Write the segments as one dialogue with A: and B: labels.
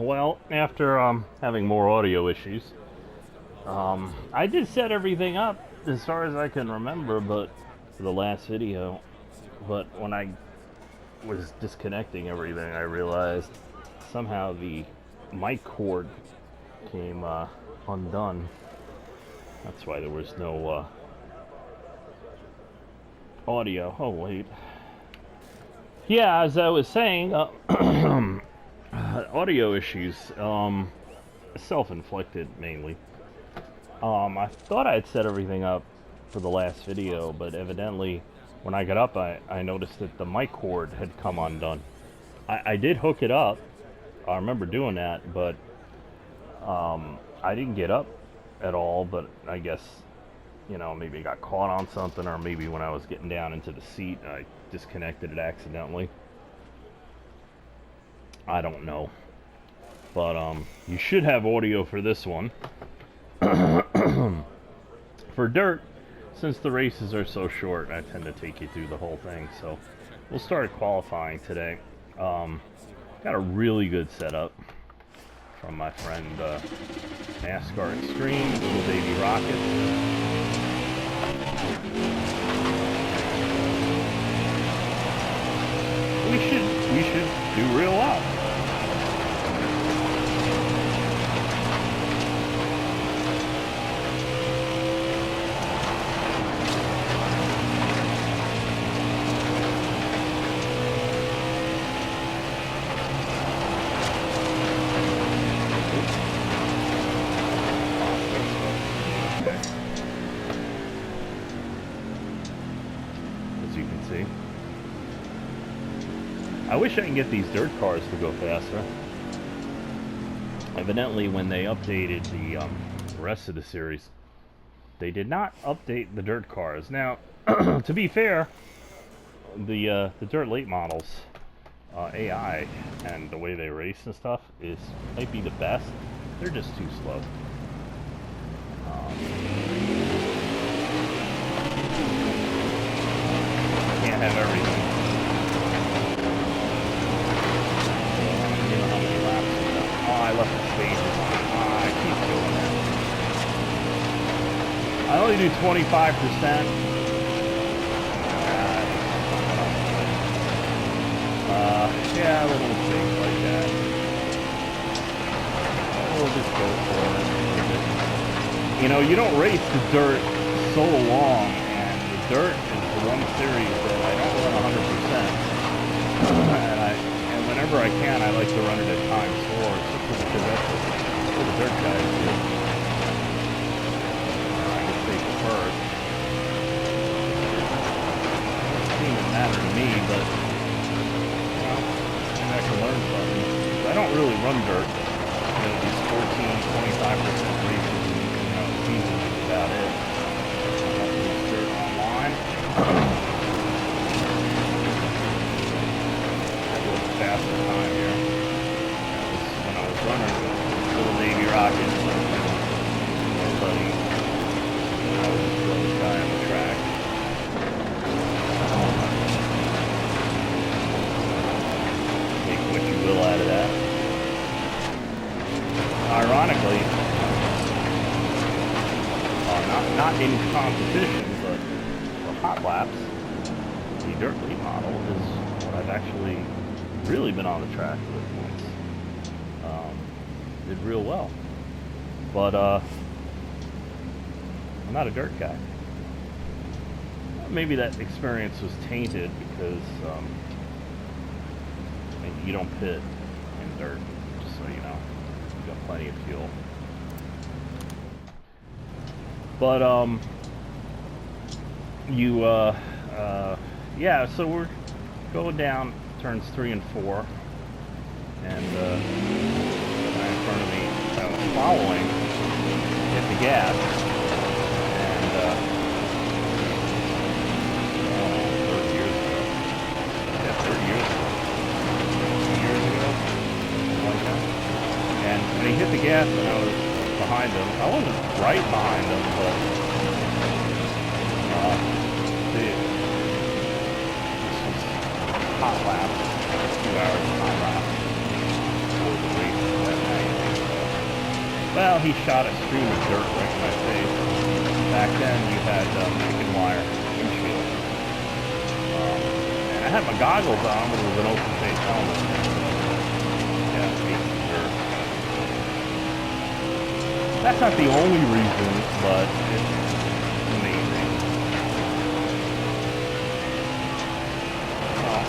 A: Well, after having more audio issues, I did set everything up as far as I can remember, but for the last video. But when I was disconnecting everything, I realized somehow the mic cord came undone. That's why there was no audio. Oh wait. Yeah, as I was saying, audio issues, self-inflicted mainly. I thought I had set everything up for the last video, but evidently when I got up, I noticed that the mic cord had come undone. I did hook it up. I remember doing that, but I didn't get up at all, but I guess, you know, maybe it got caught on something, or maybe when I was getting down into the seat, I disconnected it accidentally. I don't know. But you should have audio for this one. For dirt, since the races are so short, I tend to take you through the whole thing. So we'll start qualifying today. Got a really good setup from my friend NASCAR Extreme, Little Baby Rocket. We should do real well. I wish I can get these dirt cars to go faster. Evidently, when they updated the rest of the series, they did not update the dirt cars. Now, to be fair, the dirt late models, AI and the way they race and stuff might be the best. They're just too slow. Can't have everything. I left the spaces on. I keep doing that. I only do 25%. Yeah, little things like that. We'll just go for it. You know, you don't race the dirt so long, and the dirt is the one series that I don't run 100%. And whenever I can, I like to run it at times 4. Because that's what the dirt guys do. I guess they prefer it. It doesn't matter to me, but, you know, maybe I can learn something. I don't really run dirt. You know, these 14-25% races, you know, season is about it. I don't do dirt online. I go a faster time here. Runner, Little Baby Rocket. My buddy, I was the slowest guy on the track. Take what you will out of that. Ironically, not in competition, but for hot laps, the dirt late model is what I've actually really been on the track with once. Did real well, but I'm not a dirt guy. Maybe that experience was tainted because you don't pit in dirt, just so you know. You got plenty of fuel. But yeah. So we're going down turns 3 and 4, and. In front of me, I was following, hit the gas, and 30 years ago. Yeah, 30 years ago. 2 years ago, something like that. And when he hit the gas and I was behind him, I wasn't right behind him, but this was hot lap, 2 hours of hot lap before the race. Well, he shot a stream of dirt right in my face. Back then, you had chicken wire windshield. And I had my goggles on, but it was an open face helmet. Yeah, dirt. That's not the only reason, but it's the main reason. Well,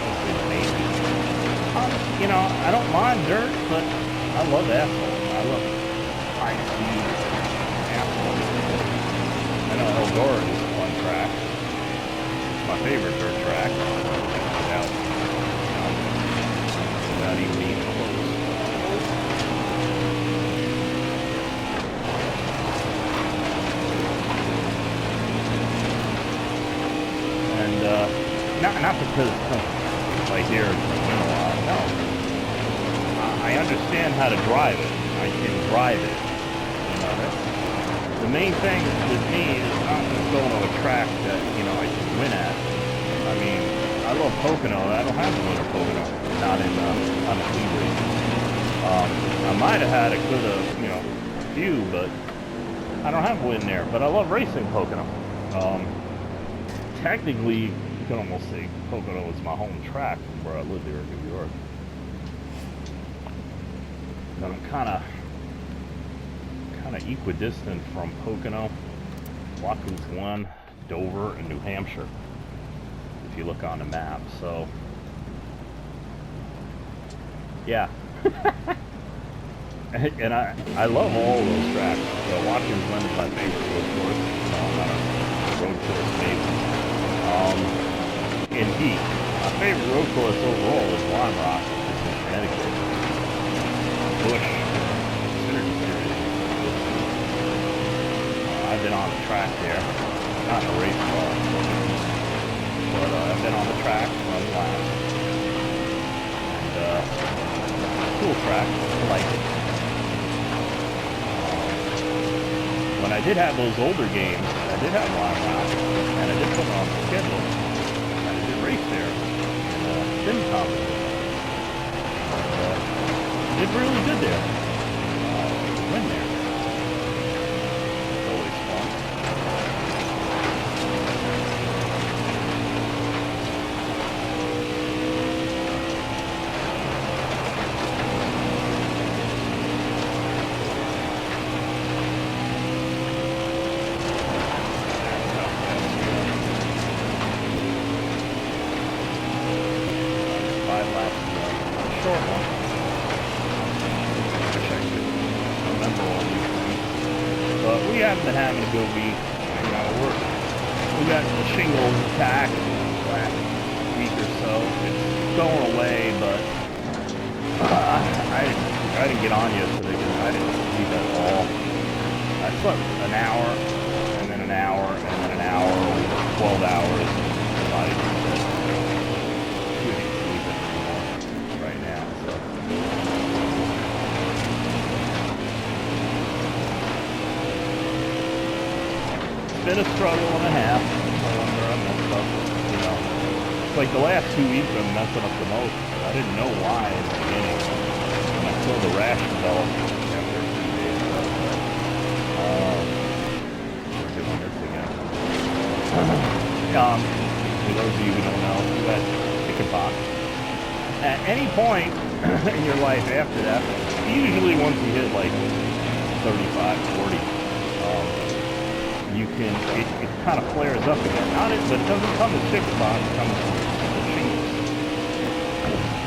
A: obviously the main reason. You know, I don't mind dirt, but I love asphalt. I love high-speed asphalt. I know Eldora is a fun track. It's my favorite dirt track. Without even being close. And not because right here it's been a while. No. I understand how to drive it. I can drive it. You know, the main thing with me is not just going to a track that, you know, I can win at. I mean, I love Pocono. I don't have to win at Pocono. Not in, on the speed races. I might have had a good, you know, few, but I don't have a win there. But I love racing Pocono. Technically, you can almost say Pocono is my home track where I live here in New York. But I'm kind of equidistant from Pocono, Watkins Glen, Dover, and New Hampshire, if you look on the map. So, yeah. And I love all of those tracks. Watkins Glen is my favorite road course. I'm not a road course maybe. In Heat, my favorite road course overall is Lime Rock, which is in Connecticut. Bush, Synergy Series. I've been on the track there, not in a race car, but I've been on the track, run laps, and cool track, I like it. When I did have those older games, I did have Lime Rock, and I did put it on the schedule, and I did race there, and didn't competition. Did really good there. Win there. It's always fun. Been having a good week. You know, we got the shingles attack last week or so. It's going away, but I didn't get on yesterday because I didn't sleep at all. I slept an hour, and then an hour, and then an hour, 12 hours. And I couldn't sleep anymore right now. So. Been a struggle and a half. I wonder I messed up. You know, it's like the last 2 weeks I'm messing up the most. I didn't know why in the beginning. When I saw the rash develop after a few days. We're doing this again. For those of you who don't know, you got chickenpox. At any point in your life after that, usually once you hit like 35, 40. You can, it kind of flares up again. But it doesn't come as chickenpox, it comes as shingles.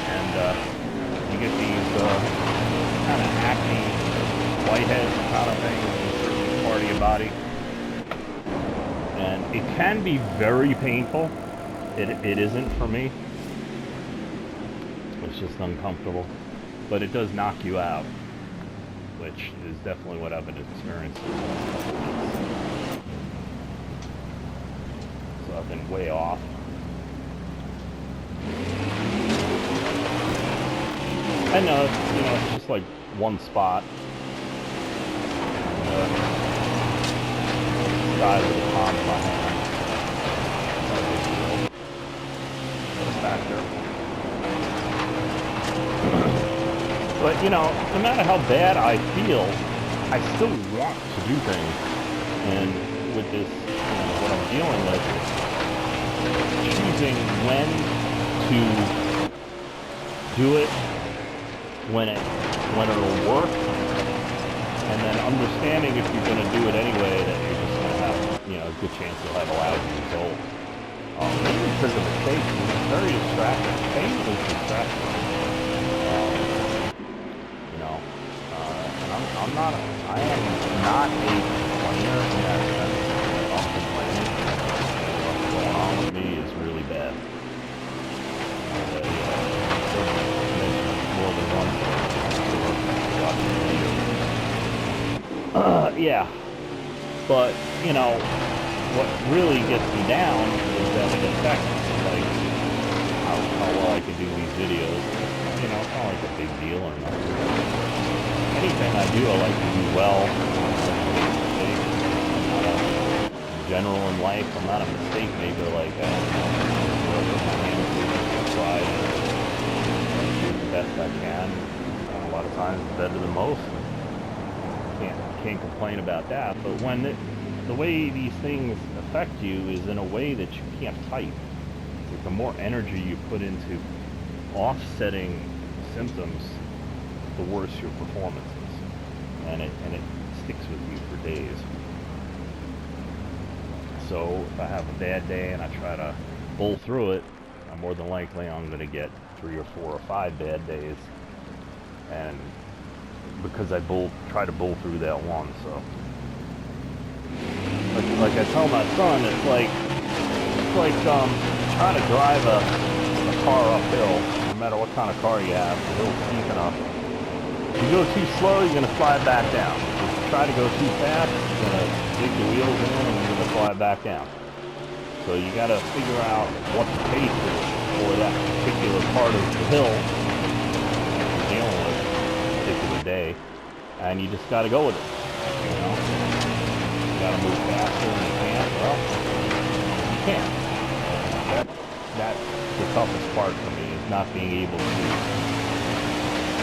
A: And you get these kind of acne, whiteheads kind of thing in a certain part of your body. And it can be very painful. It isn't for me. It's just uncomfortable. But it does knock you out, which is definitely what I've been experiencing. I've been way off. I know, you know, it's just like one spot. Size of the palm of my hand. Not a big deal. It's back there. But, you know, no matter how bad I feel, I still want to do things, and with this, what I'm dealing with is choosing when to do it, when it'll work, and then understanding if you're going to do it anyway that you're just going to have, a good chance you'll have a lousy result. Mainly because of mistakes, it's very distracting. Painfully distracting. And I am not a complainer in that sense. I'm complaining. What's going on with me is really bad. More than once. Yeah. But, what really gets me down is that it affects, like, how well I can do these videos. It's not like a big deal or nothing. Anything I do, I like to do well. In general in life, I'm not a mistake maker like that. I try to do the best I can. A lot of times it's better than most. Can't complain about that. But when the way these things affect you is in a way that you can't fight. It's like the more energy you put into offsetting symptoms, the worse your performance is, and it sticks with you for days. So if I have a bad day and I try to bull through it, more than likely I'm going to get 3 or 4 or 5 bad days, and because I try to bull through that one. So like I tell my son, it's like trying to drive a car uphill. No matter what kind of car you have, the hill's steep enough. If you go too slow, you're going to slide back down. If you try to go too fast, you're going to dig the wheels in and you're going to slide back down. So you got to figure out what the pace is for that particular part of the hill that you're dealing with a particular day, and you just got to go with it. You got to move faster than you can. Well, you can't. That's the toughest part for me, is not being able to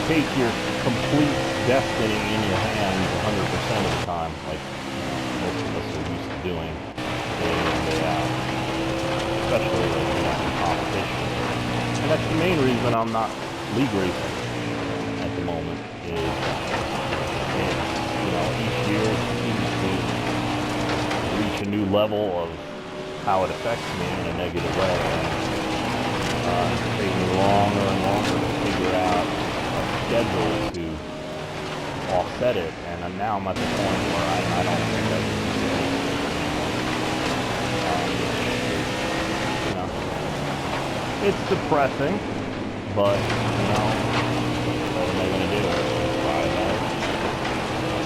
A: take your complete destiny in your hands 100% of the time, like most of us are used to doing day in and day out, especially in competition. And that's the main reason I'm not league racing at the moment, is each year seems to reach a new level of how it affects me in a negative way. It's taking me longer and longer to figure out a schedule to offset it, and now I'm at the point where I don't think I can do it. It's depressing, but what am I going to do? Try that.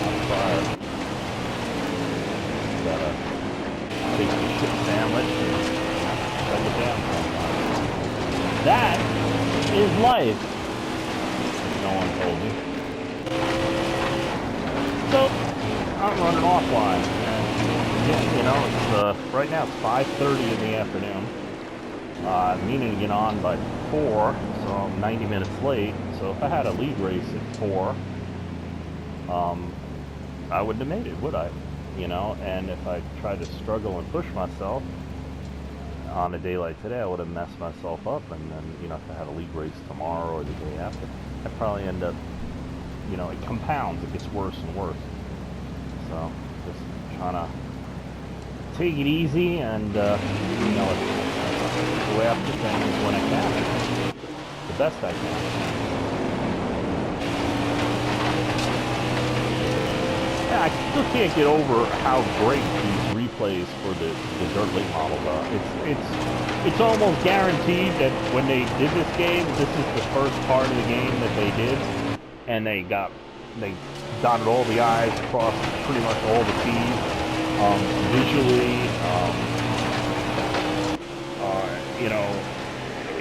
A: I'm tired. Gotta take the shit sandwich and shut it down sometimes. That is life, if no one told you. So, I'm running offline, and it's, right now it's 5:30 in the afternoon. Meaning to get on by 4, so I'm 90 minutes late. So if I had a league race at 4, I wouldn't have made it, would I? And if I tried to struggle and push myself on a day like today, I would have messed myself up. And then, if I had a league race tomorrow or the day after, I'd probably end up, it compounds. It gets worse and worse. So just trying to take it easy and, go after things when I can, the best I can. Yeah, I still can't get over how great these replays for the dirt late models are. It's almost guaranteed that when they did this game, this is the first part of the game that they did, and they dotted all the I's, crossed pretty much all the T's. Visually,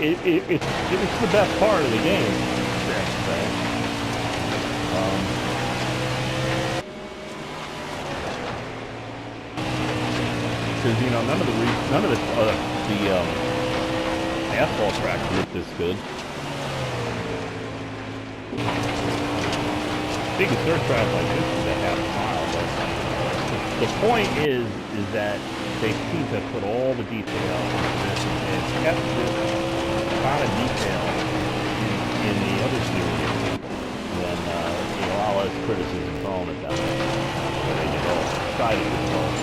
A: it's the best part of the game, fair to say. Because none of the asphalt tracks look this good. Biggest dirt track like this is that half a mile. But the point is that they seem to put all the detail into this and kept this kind of detail in the other series. When a lot less criticism thrown at them. They get all excited with both.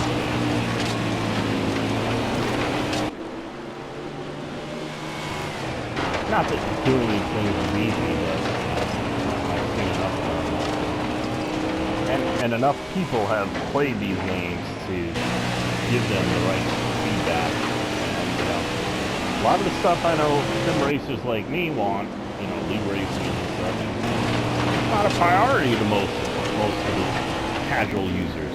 A: Not that doing these things is easy, but I've seen enough of them. And enough people have played these games to give them the right feedback. And, a lot of the stuff I know sim racers like me want, league racers and stuff, it's not a priority to most of the casual users.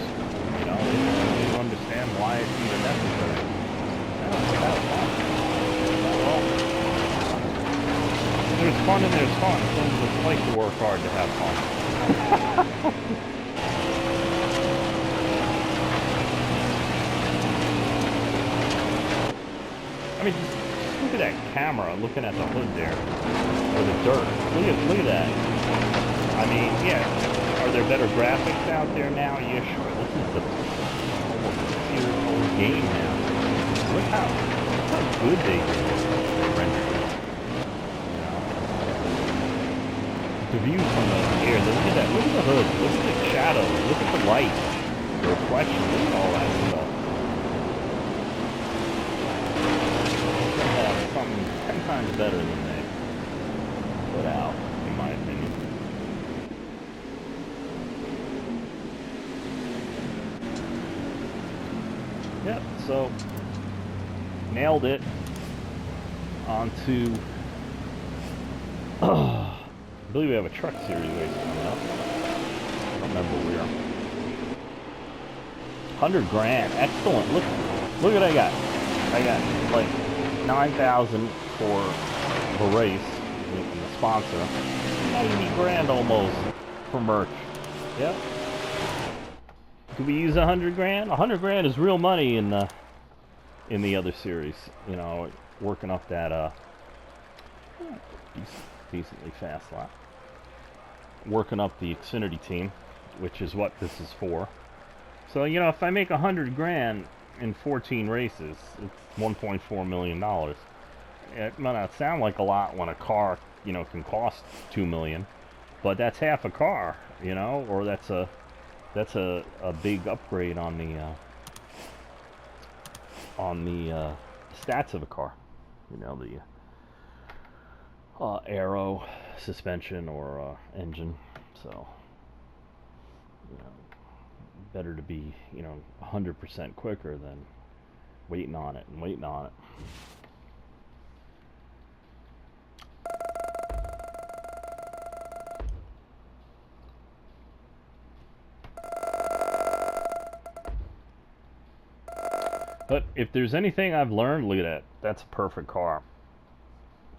A: They don't even understand why it's even necessary. That's fun. Well, there's fun and there's fun. Some of us like to work hard to have fun. I mean, just look at that camera looking at the hood there, or the dirt. Look at that. I mean, yeah, are there better graphics out there now? Yeah, sure. This is the almost year-old game now. Look how good they rendered it. The view from the air, look at that. Look at the hood. Look at the shadows. Look at the light. The reflection. Look at all that stuff. Something 10 times better than they put out, in my opinion. Yep, so nailed it onto I believe we have a truck series race coming up. I don't remember where. 100 grand, excellent. Look what I got. I got like 9,000 for the race and the sponsor. 90 grand almost for merch. Yep. Could we use 100 grand? 100 grand is real money in the other series. Working up that decently fast lap. Working up the Xfinity team, which is what this is for. So if I make 100 grand in 14 races, it's $1.4 million. It might not sound like a lot when a car, can cost $2 million, but that's half a car, or that's a big upgrade on the stats of a car. The aero, suspension, or engine. So, better to be, 100% quicker than waiting on it. But if there's anything I've learned, look at that. That's a perfect car.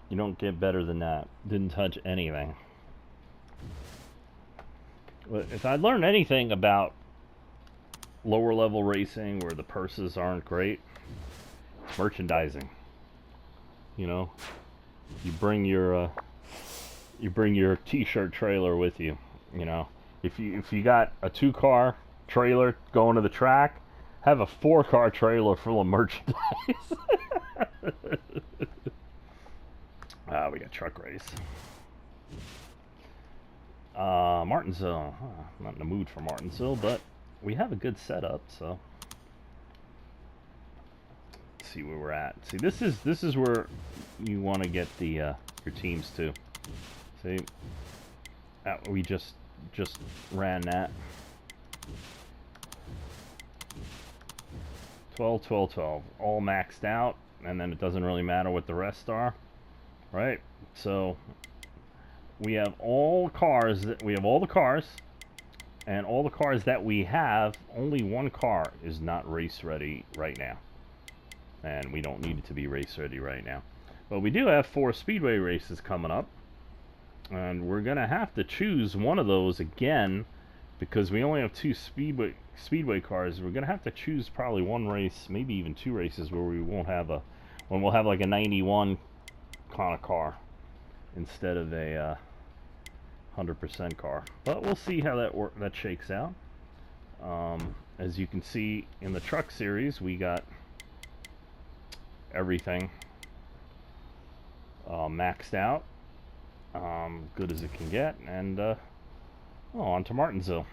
A: You don't get better than that. Didn't touch anything. But if I learned anything about lower level racing where the purses aren't great, it's merchandising. You bring your t-shirt trailer with you. If you got a 2-car trailer going to the track, have a 4-car trailer full of merchandise. We got truck race. Martinsville. I'm not in the mood for Martinsville, but we have a good setup, so let's see where we're at. See, this is where you want to get the your teams to. See, we just ran that. 12, 12, 12, all maxed out, and then it doesn't really matter what the rest are, right? So we have all cars all the cars, and all the cars that we have, only one car is not race ready right now, and we don't need it to be race ready right now. But we do have 4 speedway races coming up, and we're gonna have to choose one of those again, because we only have 2 speedway cars. We're gonna have to choose probably one race, maybe even 2 races, where we won't have when we'll have like a 91 kind of car instead of a 100% car. But we'll see how that shakes out. As you can see in the truck series, we got everything maxed out, good as it can get, and on to Martinsville.